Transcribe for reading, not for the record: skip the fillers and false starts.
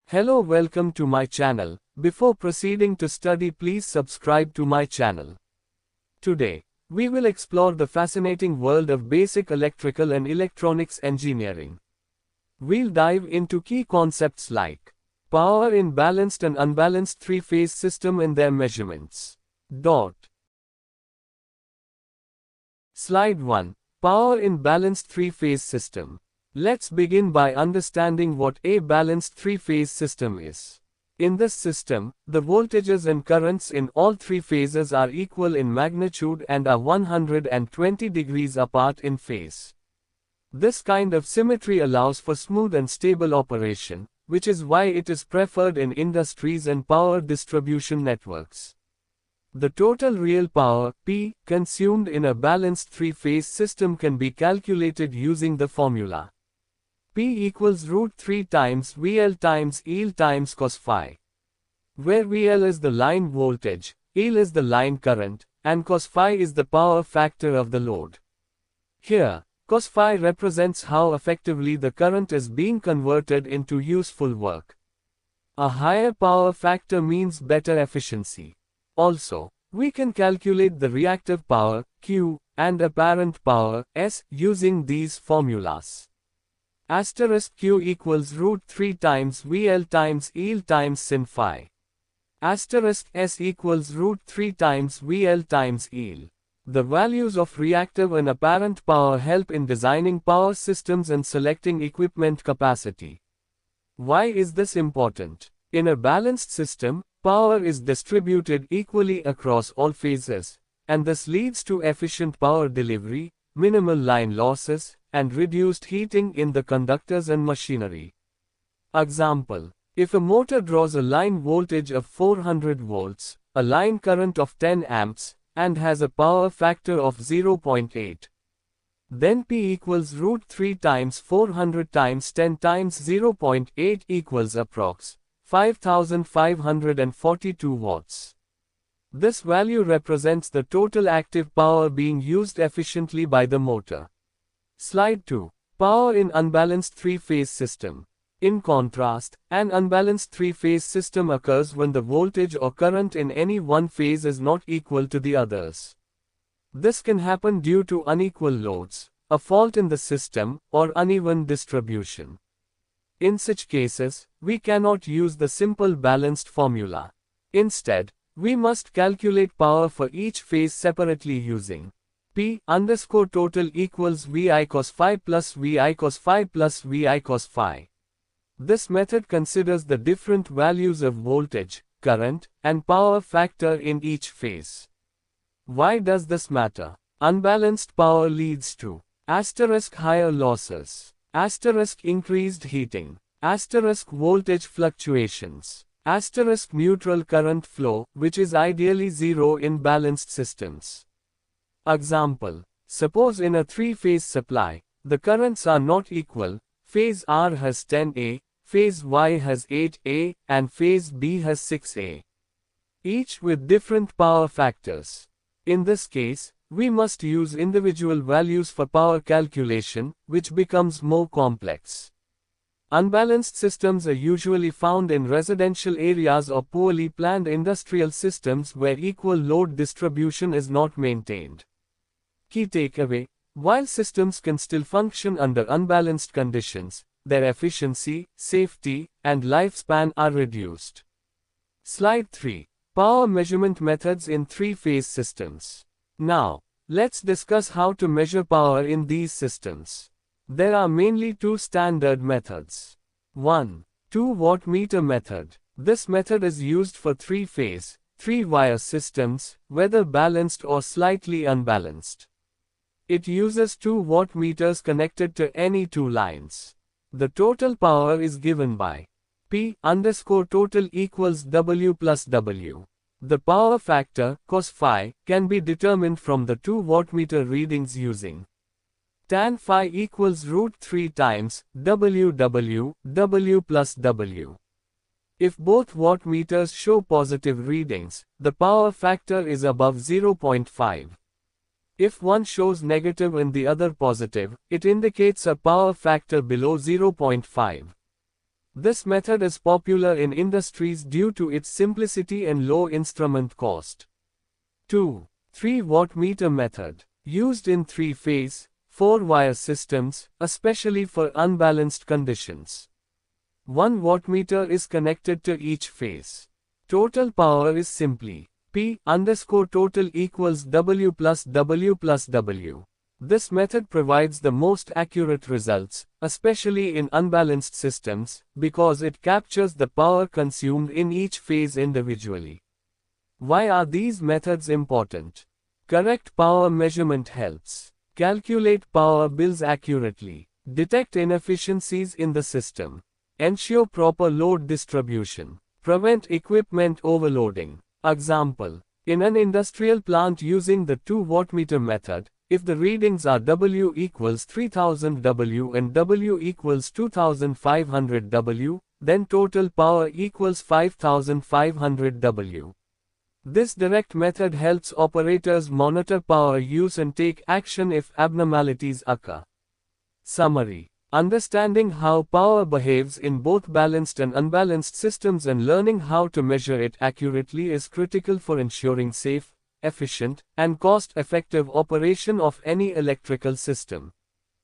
Hello, welcome to my channel. Before proceeding to study, please subscribe to my channel. Today, we will explore the fascinating world of basic electrical and electronics engineering. We'll dive into key concepts like power in balanced and unbalanced three-phase system and their measurements. Slide 1. Power in balanced three-phase system. Let's begin by understanding what a balanced three-phase system is. In this system, the voltages and currents in all three phases are equal in magnitude and are 120 degrees apart in phase. This kind of symmetry allows for smooth and stable operation, which is why it is preferred in industries and power distribution networks. The total real power, P, consumed in a balanced three-phase system can be calculated using the formula P equals √3 times VL times EL times cos phi, where VL is the line voltage, EL is the line current, and cos phi is the power factor of the load. Here, cos phi represents how effectively the current is being converted into useful work. A higher power factor means better efficiency. Also, we can calculate the reactive power, Q, and apparent power, S, using these formulas. Q equals √3 times VL times EL times sin phi. S equals √3 times VL times EL. The values of reactive and apparent power help in designing power systems and selecting equipment capacity. Why is this important? In a balanced system, power is distributed equally across all phases, and this leads to efficient power delivery, minimal line losses, and reduced heating in the conductors and machinery. Example: if a motor draws a line voltage of 400 volts, a line current of 10 amps, and has a power factor of 0.8, then P equals √3 times 400 times 10 times 0.8 equals approx. 5542 watts. This value represents the total active power being used efficiently by the motor. Slide 2. Power in unbalanced three-phase system. In contrast, an unbalanced three-phase system occurs when the voltage or current in any one phase is not equal to the others. This can happen due to unequal loads, a fault in the system, or uneven distribution. In such cases, we cannot use the simple balanced formula. Instead, we must calculate power for each phase separately using P underscore total equals VI cos phi plus VI cos phi plus VI cos phi. This method considers the different values of voltage, current, and power factor in each phase. Why does this matter? Unbalanced power leads to higher losses, increased heating, voltage fluctuations, neutral current flow, which is ideally zero in balanced systems. Example: suppose in a three-phase supply, the currents are not equal, phase R has 10A, phase Y has 8A, and phase B has 6A, each with different power factors. In this case, we must use individual values for power calculation, which becomes more complex. Unbalanced systems are usually found in residential areas or poorly planned industrial systems where equal load distribution is not maintained. Key takeaway: while systems can still function under unbalanced conditions, their efficiency, safety, and lifespan are reduced. Slide 3. Power measurement methods in three-phase systems. Now, let's discuss how to measure power in these systems. There are mainly two standard methods. 1. 2-wattmeter method. This method is used for three-phase, three-wire systems, whether balanced or slightly unbalanced. It uses 2 wattmeters connected to any two lines. The total power is given by P underscore total equals W plus W. The power factor, cos phi, can be determined from the 2 wattmeter readings using tan phi equals √3 times W plus W. If both wattmeters show positive readings, the power factor is above 0.5. If one shows negative and the other positive, it indicates a power factor below 0.5. This method is popular in industries due to its simplicity and low instrument cost. 2. 3-watt meter method. Used in 3-phase, 4-wire systems, especially for unbalanced conditions. 1 wattmeter is connected to each phase. Total power is simply P_total equals W plus W plus W. This method provides the most accurate results, especially in unbalanced systems, because it captures the power consumed in each phase individually. Why are these methods important? Correct power measurement helps. Calculate power bills accurately. Detect inefficiencies in the system. Ensure proper load distribution. Prevent equipment overloading. Example. In an industrial plant using the 2-wattmeter method, if the readings are W equals 3000 W and W equals 2500 W, then total power equals 5500 W. This direct method helps operators monitor power use and take action if abnormalities occur. Summary. Understanding how power behaves in both balanced and unbalanced systems and learning how to measure it accurately is critical for ensuring safe, efficient, and cost-effective operation of any electrical system.